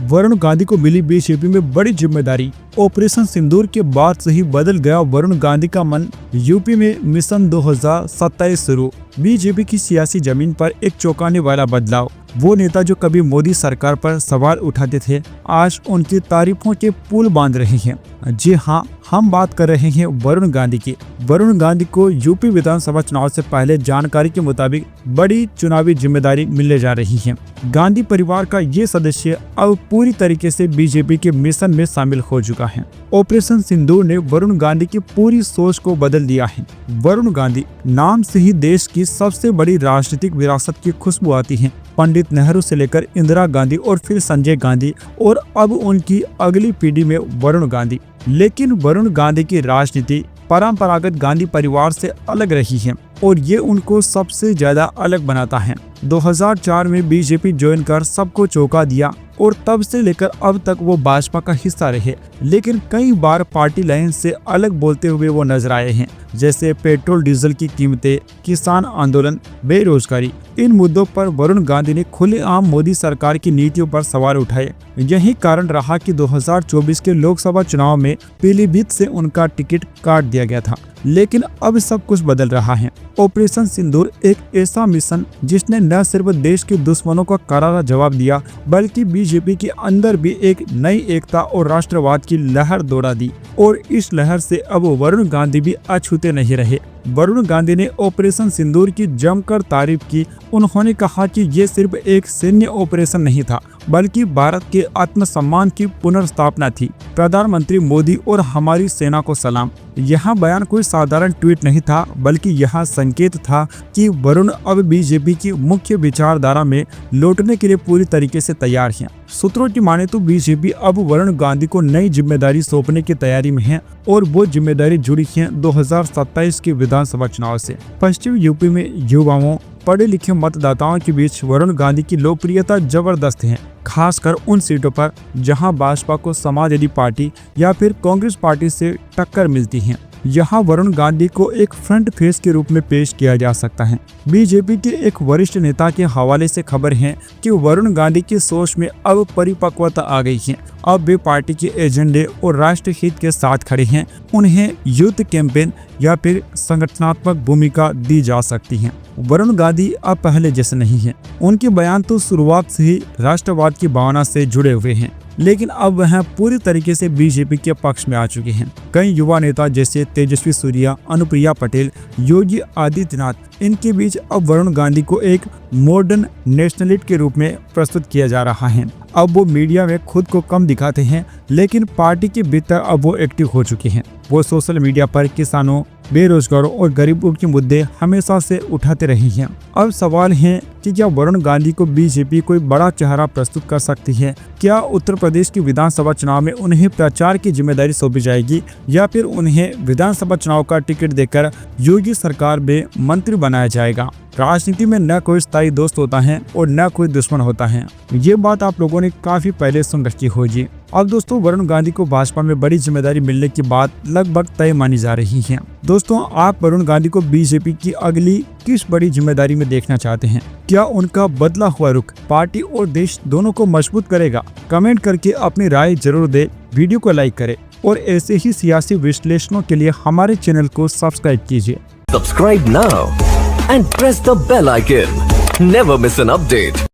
वरुण गांधी को मिली बीजेपी में बड़ी जिम्मेदारी। ऑपरेशन सिंदूर के बाद से ही बदल गया वरुण गांधी का मन। यूपी में मिशन 2027 शुरू। बीजेपी की सियासी जमीन पर एक चौंकाने वाला बदलाव। वो नेता जो कभी मोदी सरकार पर सवाल उठाते थे, आज उनकी तारीफों के पुल बांध रहे हैं। जी हाँ, हम बात कर रहे हैं वरुण गांधी की। वरुण गांधी को यूपी विधानसभा चुनाव से पहले जानकारी के मुताबिक बड़ी चुनावी जिम्मेदारी मिलने जा रही है। गांधी परिवार का ये सदस्य अब पूरी तरीके से बीजेपी के मिशन में शामिल हो चुका है। ऑपरेशन सिंदूर ने वरुण गांधी की पूरी सोच को बदल दिया है। वरुण गांधी नाम से ही देश की सबसे बड़ी राजनीतिक विरासत की खुशबू आती है। पंडित नेहरू से लेकर इंदिरा गांधी और फिर संजय गांधी और अब उनकी अगली पीढ़ी में वरुण गांधी। लेकिन वरुण गांधी की राजनीति परंपरागत गांधी परिवार से अलग रही है और ये उनको सबसे ज्यादा अलग बनाता है। 2004 में बीजेपी ज्वाइन कर सबको चौंका दिया और तब से लेकर अब तक वो भाजपा का हिस्सा रहे, लेकिन कई बार पार्टी लाइन से अलग बोलते हुए वो नजर आए हैं, जैसे पेट्रोल डीजल की कीमतें, किसान आंदोलन, बेरोजगारी। इन मुद्दों पर वरुण गांधी ने खुलेआम मोदी सरकार की नीतियों पर सवाल उठाए। यही कारण रहा कि 2024 के लोकसभा चुनाव में पीलीभीत से उनका टिकट काट दिया गया था। लेकिन अब सब कुछ बदल रहा है। ऑपरेशन सिंदूर एक ऐसा मिशन जिसने न सिर्फ देश के दुश्मनों का करारा जवाब दिया, बल्कि बीजेपी के अंदर भी एक नई एकता और राष्ट्रवाद की लहर दौड़ा दी। और इस लहर से अब वरुण गांधी भी अछूते नहीं रहे। वरुण गांधी ने ऑपरेशन सिंदूर की जमकर तारीफ की। उन्होंने कहा कि ये सिर्फ एक सैन्य ऑपरेशन नहीं था, बल्कि भारत के आत्मसम्मान की पुनर्स्थापना थी। प्रधानमंत्री मोदी और हमारी सेना को सलाम। यह बयान कोई साधारण ट्वीट नहीं था, बल्कि यह संकेत था कि वरुण अब बीजेपी की मुख्य विचारधारा में लौटने के लिए पूरी तरीके से तैयार हैं। सूत्रों की माने तो बीजेपी अब वरुण गांधी को नई जिम्मेदारी सौंपने की तैयारी में है और वो जिम्मेदारी जुड़ी है 2027 के विधानसभा चुनाव से। पश्चिम यूपी में युवाओं, पढ़े लिखे मतदाताओं के बीच वरुण गांधी की लोकप्रियता जबरदस्त है, खासकर उन सीटों पर जहां भाजपा को समाजवादी पार्टी या फिर कांग्रेस पार्टी से टक्कर मिलती है। यहाँ वरुण गांधी को एक फ्रंट फेस के रूप में पेश किया जा सकता है। बीजेपी के एक वरिष्ठ नेता के हवाले से खबर है कि वरुण गांधी की सोच में अब परिपक्वता आ गई है। अब वे पार्टी के एजेंडे और राष्ट्र हित के साथ खड़े हैं। उन्हें यूथ कैंपेन या फिर संगठनात्मक भूमिका दी जा सकती है। वरुण गांधी अब पहले जैसे नहीं है। उनके बयान तो शुरुआत से ही राष्ट्रवाद की भावना से जुड़े हुए हैं, लेकिन अब वह पूरी तरीके से बीजेपी के पक्ष में आ चुके हैं। कई युवा नेता जैसे तेजस्वी सूर्या, अनुप्रिया पटेल, योगी आदित्यनाथ, इनके बीच अब वरुण गांधी को एक मॉडर्न नेशनलिस्ट के रूप में प्रस्तुत किया जा रहा है। अब वो मीडिया में खुद को कम दिखाते हैं, लेकिन पार्टी के भीतर अब वो एक्टिव हो चुके हैं। वो सोशल मीडिया पर किसानों, बेरोजगारों और गरीबों के मुद्दे हमेशा से उठाते रहे हैं। अब सवाल है कि क्या वरुण गांधी को बीजेपी कोई बड़ा चेहरा प्रस्तुत कर सकती है? क्या उत्तर प्रदेश की विधानसभा चुनाव में उन्हें प्रचार की जिम्मेदारी सौंपी जाएगी या फिर उन्हें विधानसभा चुनाव का टिकट देकर योगी सरकार में मंत्री बनाया जाएगा? राजनीति में न कोई स्थायी दोस्त होता है और न कोई दुश्मन होता है। ये बात आप लोगों ने काफी पहले सुन रखी होगी। अब दोस्तों, वरुण गांधी को भाजपा में बड़ी जिम्मेदारी मिलने की बात लगभग तय मानी जा रही है। दोस्तों, आप वरुण गांधी को बीजेपी की अगली किस बड़ी जिम्मेदारी में देखना चाहते हैं? क्या उनका बदला हुआ रुख पार्टी और देश दोनों को मजबूत करेगा? कमेंट करके अपनी राय जरूर दे। वीडियो को लाइक करें और ऐसे ही सियासी विश्लेषणों के लिए हमारे चैनल को सब्सक्राइब कीजिए। Subscribe now and press the bell icon. Never miss an update.